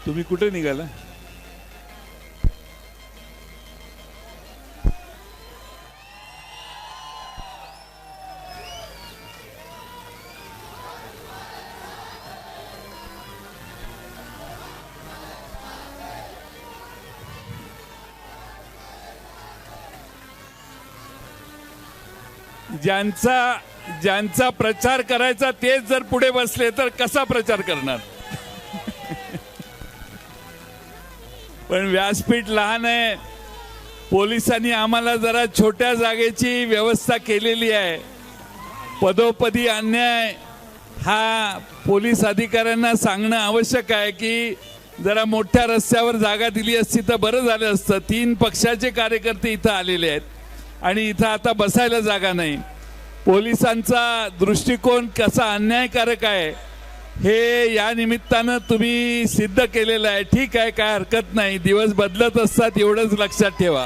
तुम्ही कुठे निघाला? ज्यांचा प्रचार करायचा तेच जर पुढे बसले तर कसा प्रचार करणार? पण व्यासपीठ लहान आहे. पोलिसांनी आम्हाला जरा छोट्या जागेची व्यवस्था केलेली आहे. पदोपदी अन्याय हा पोलीस अधिकाऱ्यांना सांगणं आवश्यक आहे की जरा मोठ्या रस्त्यावर जागा दिली असती तर बरं झालं असतं. 3 पक्षाचे कार्यकर्ते इथं आलेले आहेत आणि इथं आता बसायला जागा नाही. पोलिसांचा दृष्टिकोन कसा अन्यायकारक आहे हे या निमित्तानं तुम्ही सिद्ध केलेलं आहे. ठीक आहे, काय हरकत नाही. दिवस बदलत असतात एवढंच लक्षात ठेवा.